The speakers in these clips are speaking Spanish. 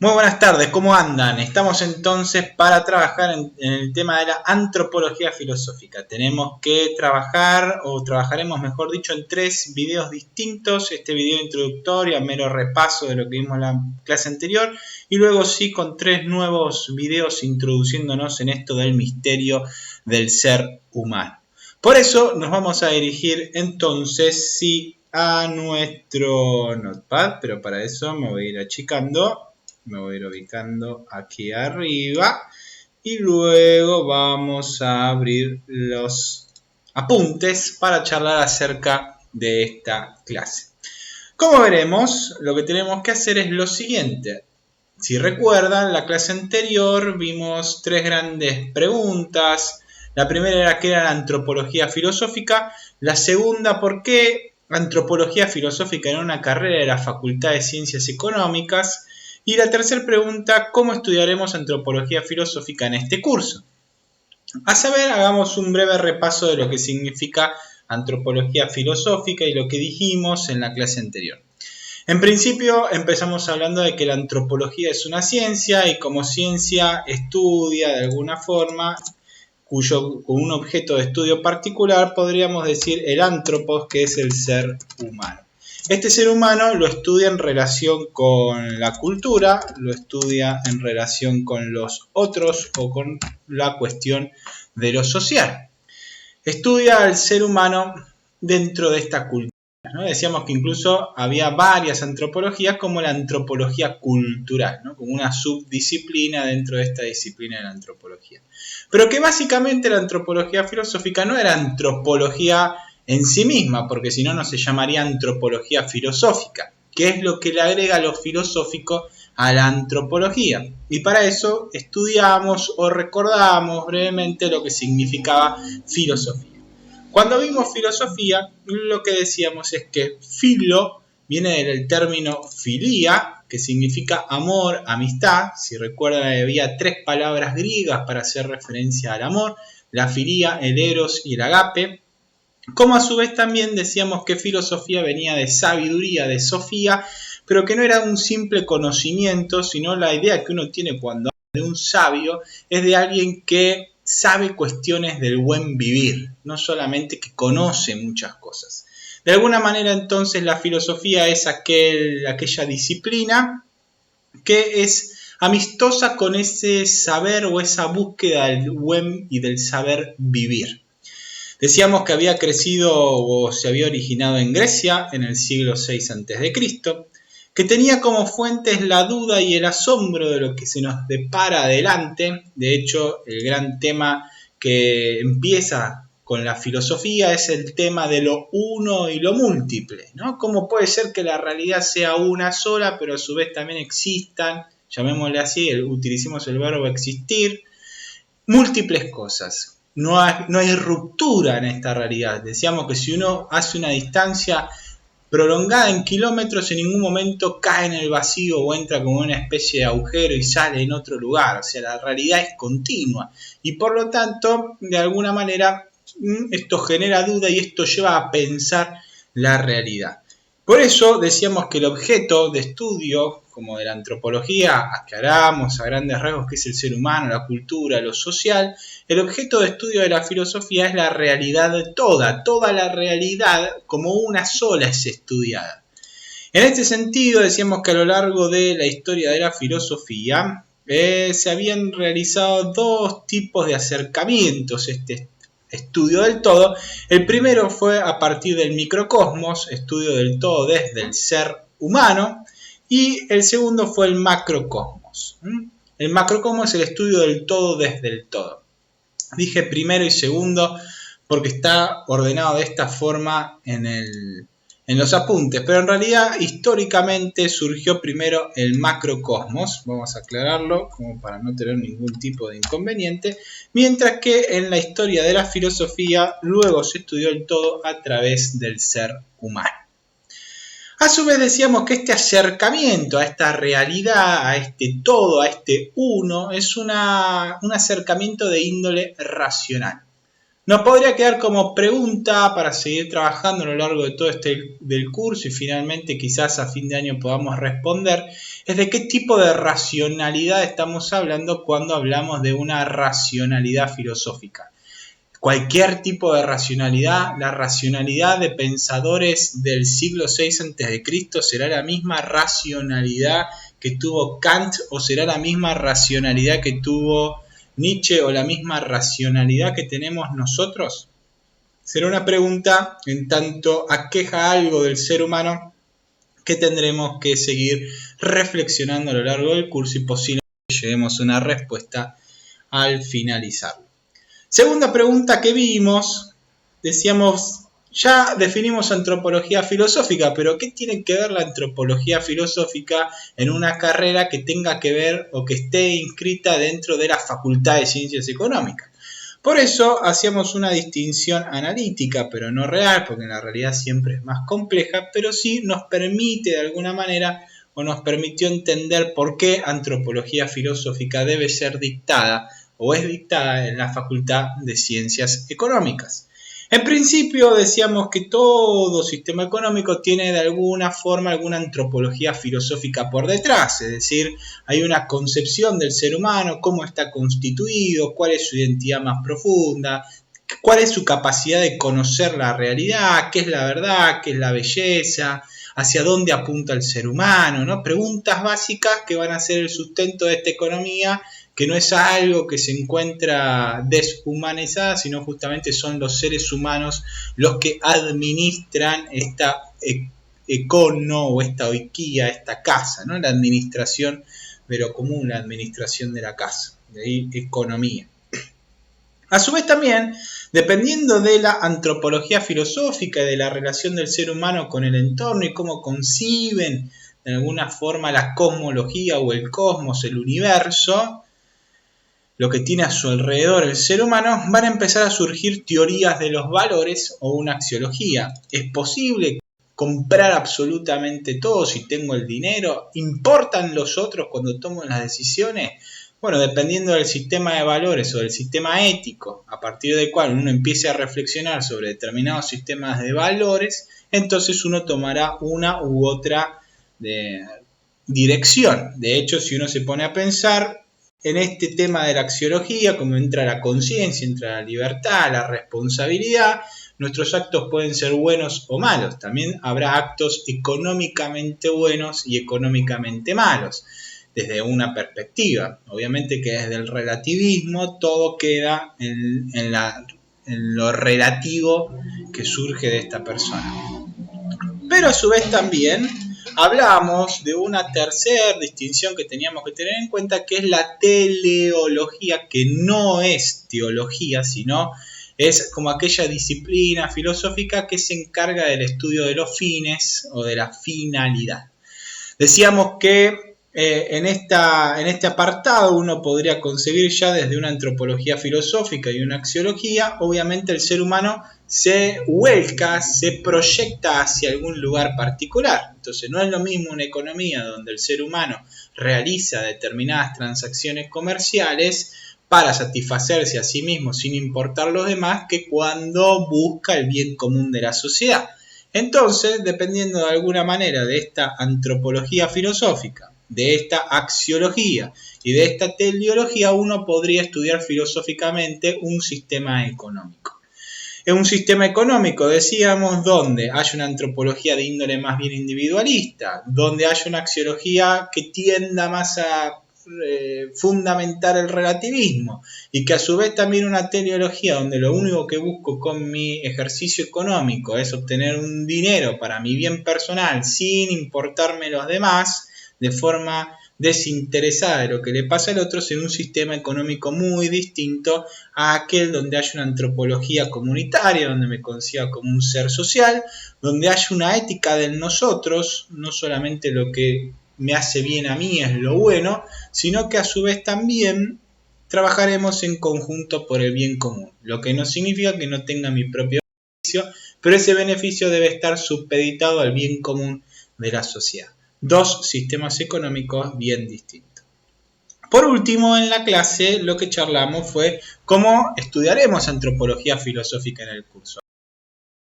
Muy buenas tardes, ¿cómo andan? Estamos entonces para trabajar en el tema de la antropología filosófica. Tenemos que trabajar, o trabajaremos mejor dicho, en 3 videos distintos. Este video introductorio, a mero repaso de lo que vimos en la clase anterior. Y luego sí con 3 nuevos videos introduciéndonos en esto del misterio del ser humano. Por eso nos vamos a dirigir entonces sí a nuestro notepad, pero para eso me voy a ir achicando. Me voy a ir ubicando aquí arriba y luego vamos a abrir los apuntes para charlar acerca de esta clase. Como veremos, lo que tenemos que hacer es lo siguiente. Si recuerdan, en la clase anterior vimos 3 grandes preguntas. La primera era qué era la antropología filosófica. La segunda, por qué antropología filosófica era una carrera de la Facultad de Ciencias Económicas. Y la tercera pregunta, ¿cómo estudiaremos antropología filosófica en este curso? A saber, hagamos un breve repaso de lo que significa antropología filosófica y lo que dijimos en la clase anterior. En principio empezamos hablando de que la antropología es una ciencia y como ciencia estudia de alguna forma con un objeto de estudio particular, podríamos decir el antropos, que es el ser humano. Este ser humano lo estudia en relación con la cultura, lo estudia en relación con los otros o con la cuestión de lo social. Estudia al ser humano dentro de esta cultura, ¿no? Decíamos que incluso había varias antropologías como la antropología cultural, ¿no? Como una subdisciplina dentro de esta disciplina de la antropología. Pero que básicamente la antropología filosófica no era antropología en sí misma, porque si no, no se llamaría antropología filosófica, que es lo que le agrega lo filosófico a la antropología. Y para eso estudiamos o recordamos brevemente lo que significaba filosofía. Cuando vimos filosofía, lo que decíamos es que filo viene del término filía, que significa amor, amistad. Si recuerdan, había 3 palabras griegas para hacer referencia al amor: la filía, el eros y el agape. Como a su vez también decíamos que filosofía venía de sabiduría, de sofía, pero que no era un simple conocimiento, sino la idea que uno tiene cuando habla de un sabio es de alguien que sabe cuestiones del buen vivir, no solamente que conoce muchas cosas. De alguna manera entonces la filosofía es aquella disciplina que es amistosa con ese saber o esa búsqueda del buen y del saber vivir. Decíamos que había crecido o se había originado en Grecia en el siglo VI a.C., que tenía como fuentes la duda y el asombro de lo que se nos depara adelante. De hecho, el gran tema que empieza con la filosofía es el tema de lo uno y lo múltiple, ¿no? ¿Cómo puede ser que la realidad sea una sola, pero a su vez también existan, llamémosle así, utilicemos el verbo existir, múltiples cosas? No hay ruptura en esta realidad. Decíamos que si uno hace una distancia prolongada en kilómetros, en ningún momento cae en el vacío o entra como una especie de agujero y sale en otro lugar. O sea, la realidad es continua y por lo tanto, de alguna manera, esto genera duda y esto lleva a pensar la realidad. Por eso decíamos que el objeto de estudio, como de la antropología, aclaramos a grandes rasgos qué es el ser humano, la cultura, lo social. El objeto de estudio de la filosofía es la realidad toda la realidad como una sola es estudiada. En este sentido, decíamos que a lo largo de la historia de la filosofía se habían realizado 2 tipos de acercamientos a este estudio del todo. El primero fue a partir del microcosmos, estudio del todo desde el ser humano, y el segundo fue el macrocosmos. El macrocosmos es el estudio del todo desde el todo. Dije primero y segundo porque está ordenado de esta forma en los apuntes, pero en realidad históricamente surgió primero el macrocosmos, vamos a aclararlo como para no tener ningún tipo de inconveniente, mientras que en la historia de la filosofía luego se estudió el todo a través del ser humano. A su vez decíamos que este acercamiento a esta realidad, a este todo, a este uno, es un acercamiento de índole racional. Nos podría quedar como pregunta para seguir trabajando a lo largo de todo del curso y finalmente quizás a fin de año podamos responder, es de qué tipo de racionalidad estamos hablando cuando hablamos de una racionalidad filosófica. Cualquier tipo de racionalidad, la racionalidad de pensadores del siglo VI a.C. será la misma racionalidad que tuvo Kant o será la misma racionalidad que tuvo Nietzsche o la misma racionalidad que tenemos nosotros. Será una pregunta en tanto aqueja algo del ser humano que tendremos que seguir reflexionando a lo largo del curso y posiblemente lleguemos a una respuesta al finalizarlo. Segunda pregunta que vimos, decíamos, ya definimos antropología filosófica, pero ¿qué tiene que ver la antropología filosófica en una carrera que tenga que ver o que esté inscrita dentro de la Facultad de Ciencias Económicas? Por eso hacíamos una distinción analítica, pero no real, porque en la realidad siempre es más compleja, pero sí nos permite de alguna manera o nos permitió entender por qué antropología filosófica debe ser dictada o es dictada en la Facultad de Ciencias Económicas. En principio decíamos que todo sistema económico tiene de alguna forma alguna antropología filosófica por detrás, es decir, hay una concepción del ser humano, cómo está constituido, cuál es su identidad más profunda, cuál es su capacidad de conocer la realidad, qué es la verdad, qué es la belleza, hacia dónde apunta el ser humano, ¿no? Preguntas básicas que van a ser el sustento de esta economía, que no es algo que se encuentra deshumanizada, sino justamente son los seres humanos los que administran esta econo o esta oikia, esta casa, ¿no? La administración de lo común, la administración de la casa, de ahí economía. A su vez también, dependiendo de la antropología filosófica y de la relación del ser humano con el entorno y cómo conciben de alguna forma la cosmología o el cosmos, el universo, lo que tiene a su alrededor el ser humano, van a empezar a surgir teorías de los valores o una axiología. ¿Es posible comprar absolutamente todo si tengo el dinero? ¿Importan los otros cuando tomo las decisiones? Bueno, dependiendo del sistema de valores o del sistema ético, a partir del cual uno empiece a reflexionar sobre determinados sistemas de valores, entonces uno tomará una u otra dirección. De hecho, si uno se pone a pensar en este tema de la axiología, como entra la conciencia, entra la libertad, la responsabilidad, nuestros actos pueden ser buenos o malos. También habrá actos económicamente buenos y económicamente malos, desde una perspectiva. Obviamente que desde el relativismo todo queda en lo relativo que surge de esta persona. Pero a su vez también hablamos de una tercera distinción que teníamos que tener en cuenta, que es la teleología, que no es teología, sino es como aquella disciplina filosófica que se encarga del estudio de los fines o de la finalidad. Decíamos que en este apartado uno podría concebir ya desde una antropología filosófica y una axiología, obviamente el ser humano se vuelca, se proyecta hacia algún lugar particular. Entonces no es lo mismo una economía donde el ser humano realiza determinadas transacciones comerciales para satisfacerse a sí mismo sin importar los demás, que cuando busca el bien común de la sociedad. Entonces, dependiendo de alguna manera de esta antropología filosófica, de esta axiología y de esta teleología, uno podría estudiar filosóficamente un sistema económico. Es un sistema económico, decíamos, donde hay una antropología de índole más bien individualista, donde hay una axiología que tienda más a fundamentar el relativismo y que a su vez también una teleología donde lo único que busco con mi ejercicio económico es obtener un dinero para mi bien personal sin importarme los demás, de forma desinteresada de lo que le pasa al otro, en un sistema económico muy distinto a aquel donde hay una antropología comunitaria, donde me conciba como un ser social, donde hay una ética del nosotros, no solamente lo que me hace bien a mí es lo bueno, sino que a su vez también trabajaremos en conjunto por el bien común, lo que no significa que no tenga mi propio beneficio, pero ese beneficio debe estar supeditado al bien común de la sociedad. Dos sistemas económicos bien distintos. Por último, en la clase lo que charlamos fue cómo estudiaremos antropología filosófica en el curso.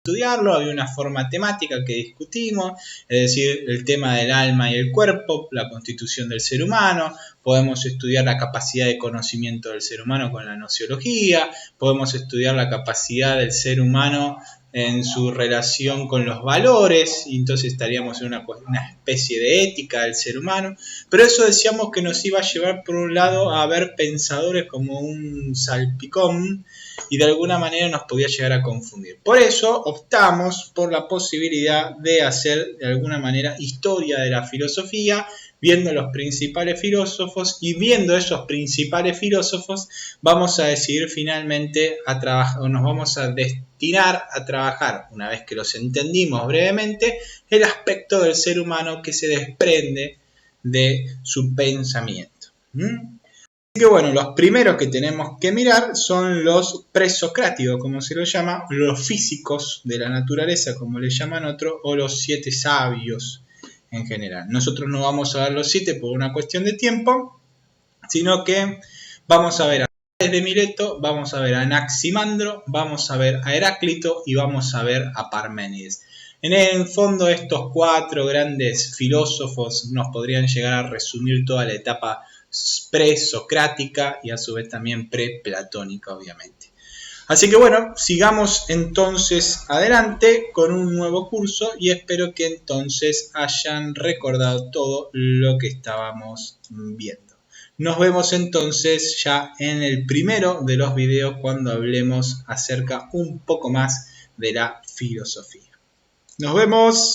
Estudiarlo, había una forma temática que discutimos, es decir, el tema del alma y el cuerpo, la constitución del ser humano, podemos estudiar la capacidad de conocimiento del ser humano con la nociología, podemos estudiar la capacidad del ser humano en su relación con los valores, y entonces estaríamos en una especie de ética del ser humano, pero eso decíamos que nos iba a llevar por un lado a ver pensadores como un salpicón, y de alguna manera nos podía llegar a confundir. Por eso optamos por la posibilidad de hacer de alguna manera historia de la filosofía, viendo los principales filósofos, y viendo esos principales filósofos vamos a decidir finalmente a trabajar, o nos vamos a destinar a trabajar, una vez que los entendimos brevemente, el aspecto del ser humano que se desprende de su pensamiento. Así que bueno, los primeros que tenemos que mirar son los presocráticos, como se los llama, los físicos de la naturaleza, como le llaman otros, o los 7 sabios en general. Nosotros no vamos a ver los 7 por una cuestión de tiempo, sino que vamos a ver a Tales de Mileto, vamos a ver a Anaximandro, vamos a ver a Heráclito y vamos a ver a Parménides. En el fondo, estos 4 grandes filósofos nos podrían llegar a resumir toda la etapa presocrática y a su vez también preplatónica, obviamente. Así que bueno, sigamos entonces adelante con un nuevo curso y espero que entonces hayan recordado todo lo que estábamos viendo. Nos vemos entonces ya en el primero de los videos cuando hablemos acerca un poco más de la filosofía. Nos vemos.